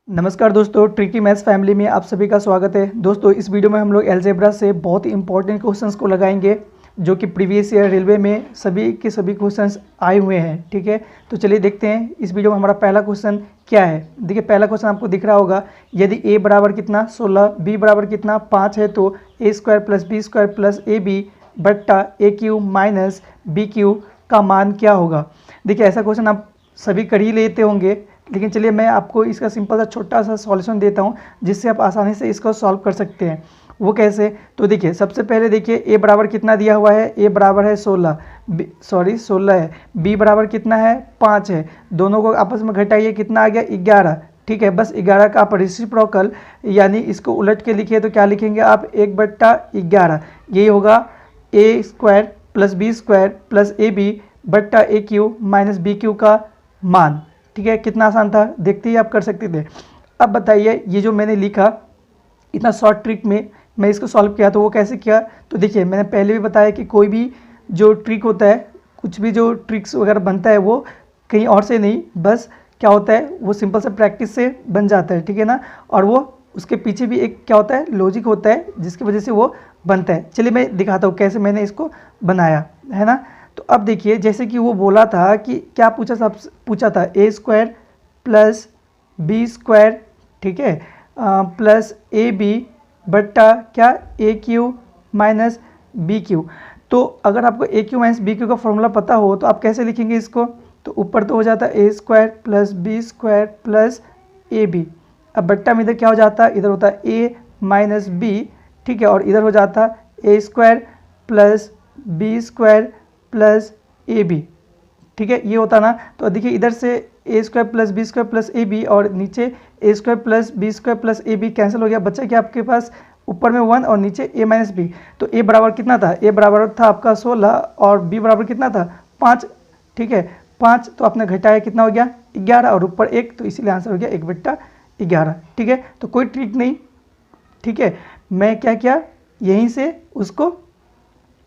नमस्कार दोस्तों, tricky maths family में आप सभी का स्वागत है। दोस्तों इस वीडियो में हम लोग अलजेब्रा से बहुत ही इंपॉर्टेंट क्वेश्चंस को लगाएंगे जो कि प्रीवियस ईयर रेलवे में सभी के सभी क्वेश्चंस आए हुए हैं। ठीक है, तो चलिए देखते हैं इस वीडियो में हमारा पहला क्वेश्चन क्या है। देखिए पहला क्वेश्चन आपको दिख रहा होगा, यदि a बराबर कितना 16, b बराबर कितना 5 है तो a square plus B square plus A B बट्टा A cube minus B cube का मान क्या होगा। देखिए ऐसा क्वेश्चन आप सभी कर ही लेते होंगे, लेकिन चलिए मैं आपको इसका सिंपल सा छोटा सा सॉल्यूशन देता हूं जिससे आप आसानी से इसको सॉल्व कर सकते हैं। वो कैसे, तो देखिए सबसे पहले देखिए a बराबर कितना दिया हुआ है, a बराबर है 16 है, b बराबर कितना है 5 है, दोनों को आपस में घटाइए कितना आ गया 11। ठीक है, बस 11 का आप रेसिप्रोकल यानी इसको उलट के लिखिए तो क्या लिखेंगे आप 1/11। यही होगा a square plus B square plus A B बट्टा A cube minus B cube का मान। ठीक है, कितना आसान था, देखते ही आप कर सकते थे। अब बताइए ये जो मैंने लिखा इतना शॉर्ट ट्रिक में मैं इसको सॉल्व किया तो वो कैसे किया। तो देखिए मैंने पहले भी बताया कि कोई भी जो ट्रिक होता है, कुछ भी जो ट्रिक्स वगैरह बनता है वो कहीं और से नहीं, बस क्या होता है वो सिंपल से प्रैक्टिस से बन जाता है। ठीक है ना, और वो उसके पीछे भी एक क्या होता है लॉजिक होता है जिसकी वजह से वो बनता है। चलिए मैं दिखाता हूँ कैसे मैंने इसको बनाया है ना। तो अब देखिए जैसे कि वो बोला था कि क्या पूछा था ए स्क्वायर प्लस बी स्क्वायर, ठीक है, प्लस ए बी बट्टा क्या ए क्यू माइनस बी क्यू। तो अगर आपको ए क्यू माइनस बी क्यू का फॉर्मूला पता हो तो आप कैसे लिखेंगे इसको, तो ऊपर तो हो जाता है A square plus B square plus A B, अब बट्टा में इधर क्या हो जाता है, इधर होता है ए माइनस बी, ठीक है, और इधर हो जाता A square plus B square plus A B. ठीक है, ये होता ना। तो देखिए इधर से A square plus B square plus A B और नीचे A square plus B square plus A B cancel हो गया, बच्चा क्या आपके पास ऊपर में 1 और नीचे ए माइनस बी। तो ए बराबर कितना था, ए बराबर था आपका 16 और बी बराबर कितना था 5। ठीक है, 5 तो आपने घटाया कितना हो गया 11 और ऊपर 1, तो इसीलिए आंसर हो गया 1/11। ठीक है, तो कोई ट्रिक नहीं। ठीक है, मैं क्या किया यहीं से उसको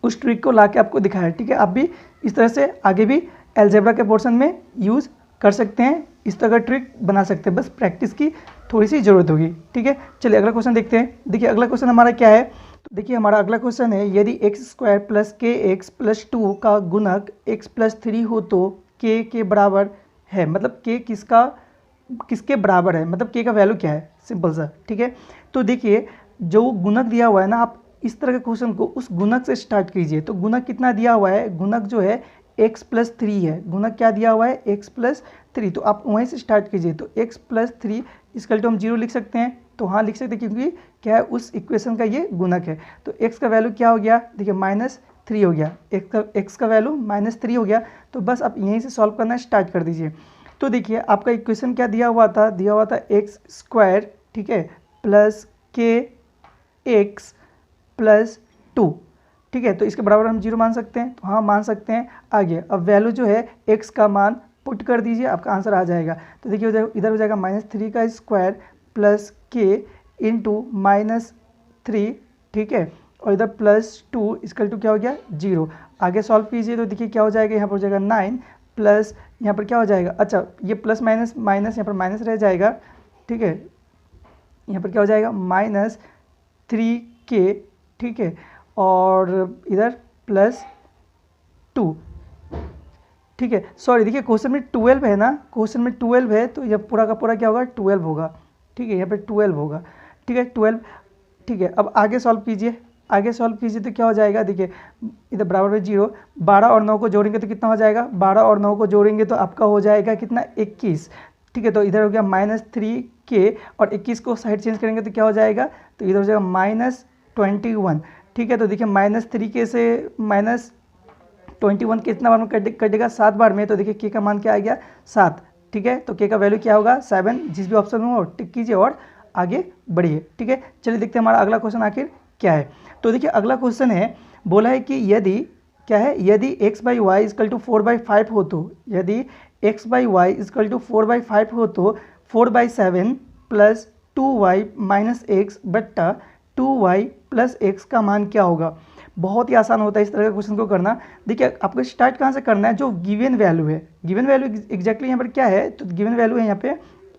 उस ट्रिक को लाके आपको दिखाया। ठीक है, आप भी इस तरह से आगे भी अलजेब्रा के पोर्शन में यूज़ कर सकते हैं, इस तरह का ट्रिक बना सकते हैं, बस प्रैक्टिस की थोड़ी सी ज़रूरत होगी। ठीक है, चलिए अगला क्वेश्चन देखते हैं। देखिए अगला क्वेश्चन हमारा क्या है, तो देखिए हमारा अगला क्वेश्चन है, यदि एक्स स्क्वायर प्लस के एक्स प्लस 2 का गुणक x प्लस 3 हो तो k के बराबर है, मतलब k किसके बराबर है, मतलब k का वैल्यू क्या है, सिंपल सा। ठीक है, तो देखिए जो गुणक दिया हुआ है ना, आप इस तरह के क्वेश्चन को उस गुणक से स्टार्ट कीजिए। तो गुणक कितना दिया हुआ है, गुणक जो है x प्लस 3 है, गुणक क्या दिया हुआ है x प्लस 3, तो आप वहीं से स्टार्ट कीजिए। तो x प्लस 3 इसका तो हम 0 लिख सकते हैं, तो हाँ लिख सकते हैं क्योंकि क्या है उस इक्वेशन का ये गुणक है। तो x का वैल्यू क्या हो गया, देखिए -3 हो गया, x का वैल्यू -3 हो गया। तो बस आप यहीं से सॉल्व करना स्टार्ट कर दीजिए। तो देखिए आपका इक्वेशन क्या दिया हुआ था एक्स स्क्वायर, ठीक है, प्लस के एक्स प्लस 2। ठीक है, तो इसके बराबर हम 0 मान सकते हैं, तो हाँ मान सकते हैं। आगे अब वैल्यू जो है x का मान पुट कर दीजिए, आपका आंसर आ जाएगा। तो देखिए इधर हो जाएगा -3 का स्क्वायर प्लस के इंटू -3, ठीक है, और इधर +2 इसका टू क्या हो गया 0। आगे सॉल्व कीजिए तो देखिए क्या हो जाएगा, यहाँ पर हो जाएगा 9 प्लस यहाँ पर क्या हो जाएगा, अच्छा ये प्लस माइनस माइनस यहाँ पर माइनस रह जाएगा। ठीक है, यहाँ पर क्या हो जाएगा -3k, ठीक है, और इधर +2। ठीक है, सॉरी देखिए क्वेश्चन में 12 है ना, क्वेश्चन में 12 है तो यह पूरा का पूरा क्या होगा 12 होगा। ठीक है, यहाँ पे 12 होगा। ठीक है 12। ठीक है, अब आगे सॉल्व कीजिए, आगे सॉल्व कीजिए तो क्या हो जाएगा, देखिए इधर बराबर में 0, 12 और 9 को जोड़ेंगे तो कितना हो जाएगा, 12 और 9 को जोड़ेंगे तो आपका हो जाएगा कितना 21। ठीक है, तो इधर हो गया -3k और 21 को साइड चेंज करेंगे तो क्या हो जाएगा, तो इधर हो जाएगा -21। ठीक है, तो देखिए -3k से -21 कितना बार में कटेगा 7 बार में, तो देखिए k का मान क्या आ गया 7। ठीक है, तो k का वैल्यू क्या होगा 7, जिस भी ऑप्शन में हो टिक कीजिए और आगे बढ़िए। ठीक है, चलिए देखते हैं हमारा अगला क्वेश्चन आखिर क्या है। तो देखिए अगला क्वेश्चन है, बोला है कि यदि क्या है, यदि x/y = 4/5 हो तो, यदि x/y = 4/5 हो तो 4/7 प्लस 2y माइनस x बट्टा 2y प्लस x का मान क्या होगा। बहुत ही आसान होता है इस तरह के क्वेश्चन को करना। देखिए आपको स्टार्ट कहाँ से करना है, जो गिवन वैल्यू है, गिवन वैल्यू एग्जैक्टली यहाँ पर क्या है, तो गिवन वैल्यू है यहाँ पे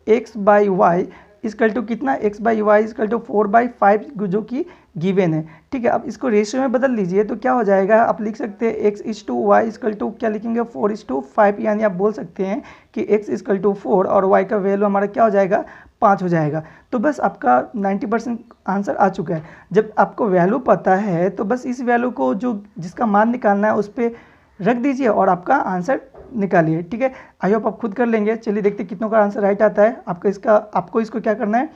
x/y इक्वल टू कितना x/y इक्वल टू 4/5 जो कि गिवन है। ठीक है, अब इसको रेशियो में बदल लीजिए तो क्या हो जाएगा, आप लिख सकते हैं x/y इक्वल टू क्या लिखेंगे 4/5, यानी आप बोल सकते हैं कि x इक्वल टू 4 और y का वैल्यू हमारा क्या हो जाएगा 5 हो जाएगा। तो बस आपका 90% आंसर आ चुका है। जब आपको वैल्यू पता है तो बस इस वैल्यू को जो जिसका मान निकालना है उस पर रख दीजिए और आपका आंसर निकालिए। ठीक है, आई होप आप खुद कर लेंगे। चलिए देखते कितनों का आंसर राइट आता है। आपको इसको क्या करना है,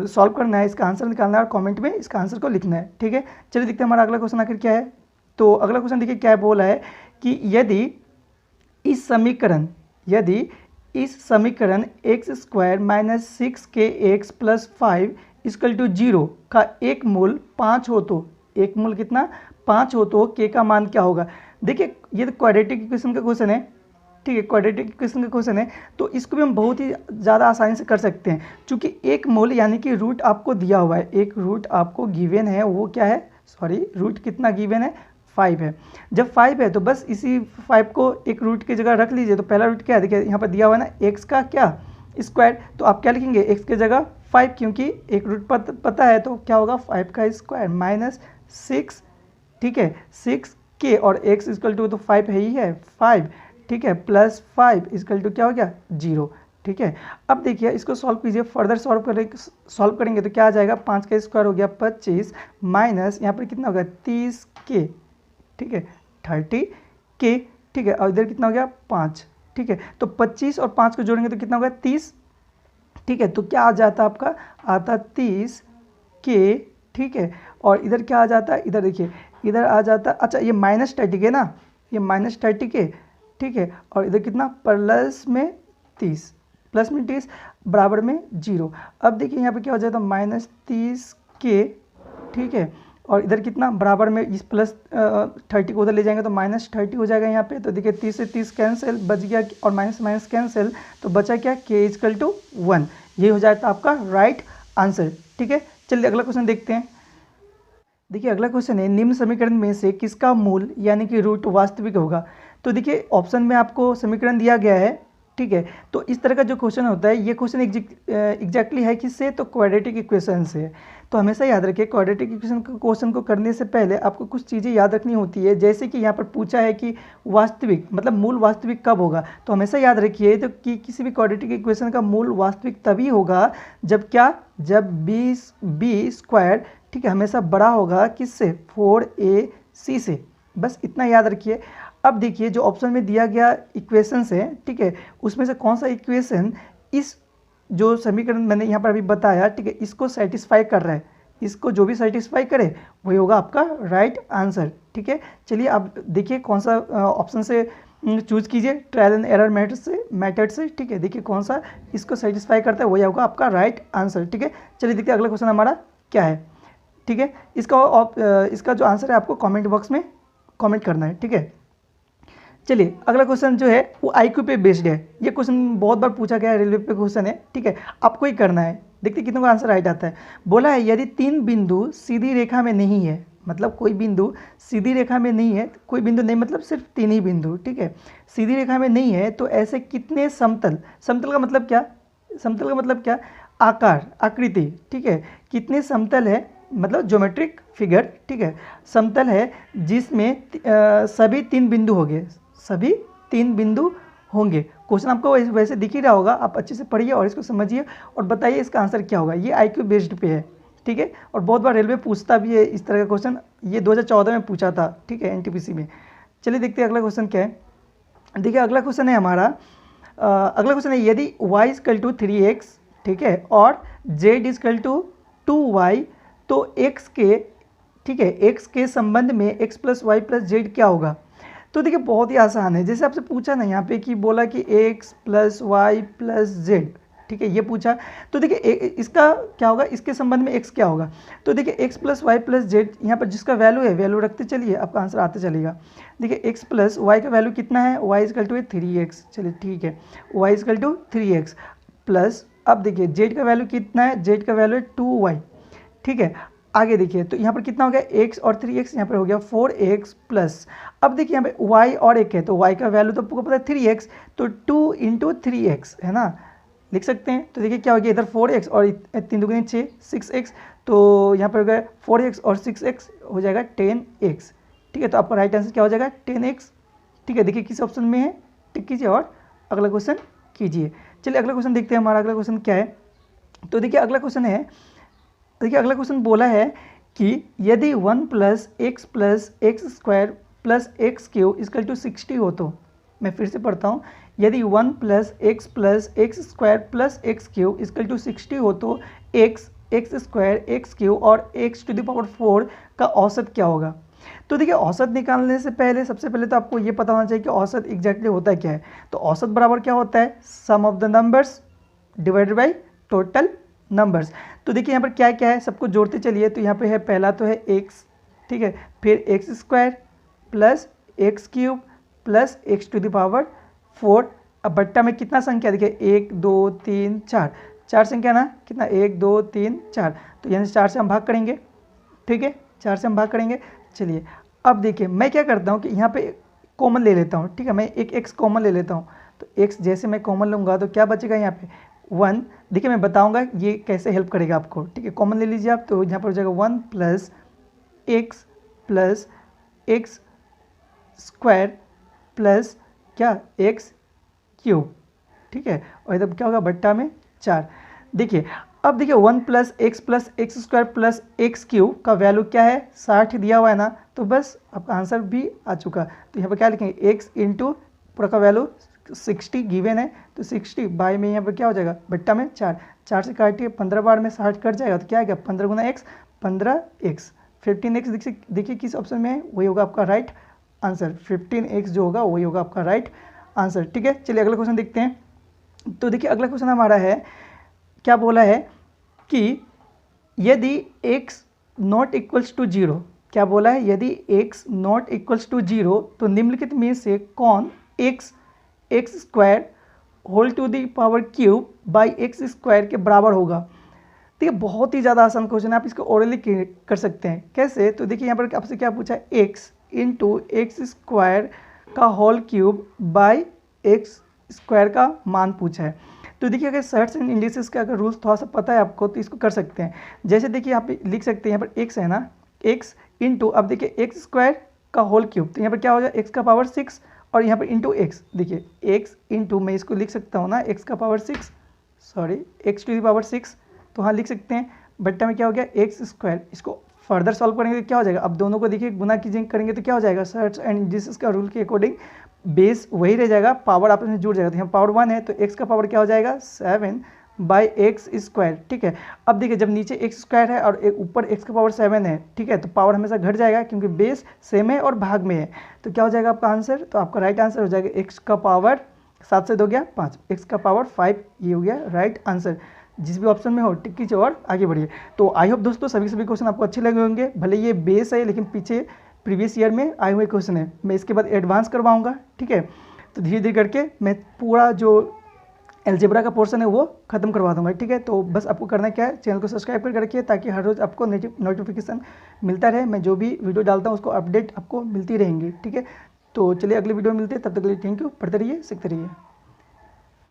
सॉल्व करना है, इसका आंसर निकालना है और कमेंट में इसका आंसर को लिखना है। ठीक है, चलिए देखते हैं हमारा अगला क्वेश्चन आखिर क्या है। तो अगला क्वेश्चन देखिए क्या बोला है कि यदि इस समीकरण x² - 6kx + 5 = 0 का एक मूल 5 हो तो, एक मूल कितना 5 हो तो k का मान क्या होगा। देखिए ये तो क्वाड्रेटिक इक्वेशन का क्वेश्चन है। ठीक है, क्वाड्रेटिक इक्वेशन का क्वेश्चन है तो इसको भी हम बहुत ही ज़्यादा आसानी से कर सकते हैं, क्योंकि एक मूल यानी कि रूट आपको दिया हुआ है, एक रूट आपको गिवन है, वो क्या है, सॉरी रूट कितना गिवन है 5 है। जब 5 है तो बस इसी 5 को एक रूट की जगह रख लीजिए। तो पहला रूट क्या है, देखिए यहाँ पर दिया हुआ है ना x का क्या स्क्वायर, तो आप क्या लिखेंगे x की जगह 5, क्योंकि एक रूट पता है तो क्या होगा 5 का स्क्वायर माइनस 6। ठीक है, 6k और x इक्वल टू तो 5 है ही है 5। ठीक है, प्लस 5 इक्वल टू क्या हो गया 0। ठीक है, अब देखिए इसको सॉल्व कीजिए, फर्दर सॉल्व करेंगे तो क्या आ जाएगा 5 का स्क्वायर हो गया 25 माइनस यहाँ पर कितना हो गया 30k। ठीक है, 30k। ठीक है, और इधर कितना हो गया 5। ठीक है, तो 25 और 5 को जोड़ेंगे तो कितना होगा 30। ठीक है, तो क्या आ जाता आपका, आता 30k। ठीक है, और इधर क्या आ जाता है, इधर देखिए इधर आ जाता, अच्छा ये माइनस 30k ना, ये माइनस 30k। ठीक है, और इधर कितना प्लस में 30 बराबर में 0। अब देखिए यहाँ पे क्या हो जाता है माइनस 30k। ठीक है, और इधर कितना बराबर में इस प्लस 30 को उधर ले जाएंगे तो माइनस 30 हो जाएगा यहाँ पे। तो देखिए 30 से 30 कैंसिल, बच गया और माइनस माइनस कैंसिल, तो बचा क्या k इक्वल टू 1। ये हो जाता है आपका राइट आंसर। ठीक है, चलिए अगला क्वेश्चन देखते हैं। देखिए अगला क्वेश्चन है, निम्न समीकरण में से किसका मूल यानी कि रूट वास्तविक होगा। तो देखिए ऑप्शन में आपको समीकरण दिया गया है। ठीक है, तो इस तरह का जो क्वेश्चन होता है, ये क्वेश्चन एग्जैक्टली है किससे, तो क्वाड्रेटिक इक्वेशन से। तो हमेशा याद रखिए क्वाड्रेटिक इक्वेशन क्वेश्चन को करने से पहले आपको कुछ चीज़ें याद रखनी होती है। जैसे कि यहाँ पर पूछा है कि वास्तविक मतलब मूल वास्तविक कब होगा, तो हमेशा याद रखिए तो कि किसी भी क्वाड्रेटिक इक्वेशन का मूल वास्तविक तभी होगा जब क्या, जब बी स्क्वायर ठीक है हमेशा बड़ा होगा किससे, 4ac से। बस इतना याद रखिए। अब देखिए जो ऑप्शन में दिया गया इक्वेशंस है, ठीक है, उसमें से कौन सा इक्वेशन इस जो समीकरण मैंने यहाँ पर अभी बताया, ठीक है, इसको सेटिस्फाई कर रहा है, इसको जो भी सेटिस्फाई करे वही होगा आपका राइट आंसर। ठीक है, चलिए आप देखिए कौन सा ऑप्शन से चूज कीजिए, ट्रायल एंड एरर मेथड से। ठीक है, देखिए कौन सा इसको सेटिस्फाई करता है वही होगा आपका राइट आंसर। ठीक है, चलिए देखिए अगला क्वेश्चन हमारा क्या है। ठीक है, इसका जो आंसर है आपको कमेंट बॉक्स में कमेंट करना है। ठीक है, चलिए अगला क्वेश्चन जो है वो IQ पे बेस्ड है। ये क्वेश्चन बहुत बार पूछा गया है, रेलवे पे क्वेश्चन है। ठीक है, आपको ही करना है, देखते कितनों का आंसर राइट आता है। बोला है यदि 3 बिंदु सीधी रेखा में नहीं है, मतलब कोई बिंदु सीधी रेखा में नहीं है, कोई बिंदु नहीं मतलब सिर्फ 3 ही बिंदु, ठीक है, सीधी रेखा में नहीं है, तो ऐसे कितने समतल, समतल का मतलब क्या, समतल का मतलब क्या, आकार आकृति, ठीक है, कितने समतल है मतलब ज्योमेट्रिक फिगर, ठीक है, समतल है जिसमें सभी 3 बिंदु होंगे, सभी 3 बिंदु होंगे। क्वेश्चन आपको वैसे दिख ही रहा होगा, आप अच्छे से पढ़िए और इसको समझिए और बताइए इसका आंसर क्या होगा। ये IQ बेस्ड पे है, ठीक है, और बहुत बार रेलवे पूछता भी है इस तरह का क्वेश्चन। ये 2014 में पूछा था, ठीक है, NTPC में। चलिए देखते हैं अगला क्वेश्चन क्या है। देखिए अगला क्वेश्चन है हमारा, अगला क्वेश्चन है यदि y = 3x, ठीक है, और z = 2y, तो x के, ठीक है, x के संबंध में x + y + z क्या होगा। तो देखिए बहुत ही आसान है, जैसे आपसे पूछा ना यहाँ पे कि बोला कि x + y + z, ठीक है, ये पूछा, तो देखिए इसका क्या होगा, इसके संबंध में x क्या होगा। तो देखिए x + y + z यहाँ पर जिसका वैल्यू है वैल्यू रखते चलिए, आपका आंसर आते चलेगा। देखिए x + y का वैल्यू कितना है, y = 3x, चलिए ठीक है, y = 3x प्लस, अब देखिए z का वैल्यू कितना है, z का वैल्यू है 2y, ठीक है। आगे देखिए तो यहाँ पर कितना हो गया, x और 3x, यहाँ पर हो गया 4x प्लस, अब देखिए यहाँ पे y और एक है, तो y का वैल्यू तो आपको पता है 3x, तो 2 × 3x है ना, लिख सकते हैं। तो देखिए क्या हो गया, इधर 4x और 3 दूनी 6, 6x, तो यहाँ पर हो गया 4x और 6x हो जाएगा 10x। ठीक है, तो आपका राइट आंसर क्या हो जाएगा 10x। ठीक है, देखिए किस ऑप्शन में है, टिक कीजिए और अगला क्वेश्चन कीजिए। चलिए अगला क्वेश्चन देखते हैं, हमारा अगला क्वेश्चन क्या है। तो देखिए अगला क्वेश्चन है, देखिए अगला क्वेश्चन बोला है कि यदि 1 + x + x² + x³ = 60 हो तो, मैं फिर से पढ़ता हूँ, यदि 1 + x + x² + x³ = 60 हो तो x, x² x³ और x⁴ का औसत क्या होगा। तो देखिए औसत निकालने से पहले सबसे पहले तो आपको ये पता होना चाहिए कि औसत एग्जैक्टली होता क्या है। तो औसत बराबर क्या होता है, sum of the numbers divided by total numbers. तो देखिए यहाँ पर क्या क्या है, सबको जोड़ते चलिए। तो यहाँ पे है, पहला तो है x, ठीक है, फिर x² + x³ + x⁴। अब बट्टा में कितना संख्या, देखिए 1 2 3 4, 4 संख्या ना, कितना 1 2 3 4, तो यहाँ से 4 से हम भाग करेंगे। ठीक है, 4 से हम भाग करेंगे। चलिए अब देखिए मैं क्या करता हूँ कि यहाँ पे कॉमन ले लेता हूँ। ठीक है, मैं एक x कॉमन ले लेता हूँ। तो x जैसे मैं कॉमन लूँगा तो क्या बचेगा यहाँ पे 1। देखिए मैं बताऊँगा ये कैसे हेल्प करेगा आपको। ठीक है, कॉमन ले लीजिए आप, तो यहाँ पर हो जाएगा 1 + x + x² + क्या x³ ठीक है, और इधर क्या होगा बट्टा में 4। देखिए अब देखिए 1 + x + x² + x³ का वैल्यू क्या है, 60 दिया हुआ है ना, तो बस आपका आंसर भी आ चुका। तो यहाँ पर क्या लिखेंगे, x इंटू पूरा का वैल्यू 60 गिवन है, तो 60 बाई में यहाँ पर क्या हो जाएगा बट्टा में 4, 4 से काटिए 15 बार में 60 कट जाएगा, तो क्या आएगा 15 × x 15x। 15x देखिए किस ऑप्शन में है, वही होगा आपका राइट आंसर। 15x जो होगा वही होगा आपका राइट आंसर। ठीक है, चलिए अगला क्वेश्चन देखते हैं। तो देखिए अगला क्वेश्चन हमारा है, क्या बोला है कि यदि x ≠ 0, क्या बोला है, यदि x ≠ 0 तो निम्नलिखित में से कौन x, x² × x² के बराबर होगा। देखिए बहुत ही ज़्यादा आसान क्वेश्चन है, आप इसको ओरली कर सकते हैं। कैसे, तो देखिए यहाँ पर आपसे क्या पूछा है, x × x² का मान पूछा है। तो देखिए अगर सर्ट्स एंड इंडिसेस का अगर रूल्स थोड़ा सा पता है आपको तो इसको कर सकते हैं। जैसे देखिए आप लिख सकते हैं, यहाँ पर x है ना, x इंटू, अब देखिए x² का होल क्यूब, तो यहाँ पर क्या हो जाए x का पावर 6 और यहाँ पर इंटू x, देखिए x इंटू, मैं इसको लिख सकता हूँ ना x का पावर 6, सॉरी x⁴, तो हाँ लिख सकते हैं। बट्टा में क्या हो गया x², इसको फर्दर सॉल्व करेंगे तो क्या हो जाएगा, अब दोनों को देखिए गुना कीजिए करेंगे तो क्या हो जाएगा, सर्ट्स एंड इंडिसेस का रूल के अकॉर्डिंग बेस वही रह जाएगा, पावर आपस में जुड़ जाएगा। तो यहाँ पावर 1 है तो x का पावर क्या हो जाएगा 7/x²। ठीक है, अब देखिए जब नीचे x² है और ऊपर x का पावर 7 है, ठीक है, तो पावर हमेशा घट जाएगा क्योंकि बेस सेम है और भाग में है। तो क्या हो जाएगा आपका आंसर, तो आपका राइट आंसर हो जाएगा x का पावर 7 से 2 गया 5, x का पावर 5, ये हो गया राइट आंसर। जिस भी ऑप्शन में हो टिक कीजिए और आगे बढ़िए। तो आई होप दोस्तों सभी क्वेश्चन आपको अच्छे लगे होंगे। भले ये बेस है लेकिन पीछे प्रीवियस ईयर में आए हुए क्वेश्चन है, मैं इसके बाद एडवांस करवाऊंगा। ठीक है, तो धीरे धीरे करके मैं पूरा जो अलजेब्रा का पोर्शन है वो खत्म करवा दूंगा। ठीक है, तो बस आपको करना क्या है, चैनल को सब्सक्राइब कर रखिए ताकि हर रोज़ आपको नोटिफिकेशन मिलता रहे। मैं जो भी वीडियो डालता हूँ उसको अपडेट आपको मिलती रहेंगी। ठीक है, तो चलिए अगली वीडियो में मिलते हैं, तब तक के लिए थैंक यू। पढ़ते रहिए, सीखते रहिए।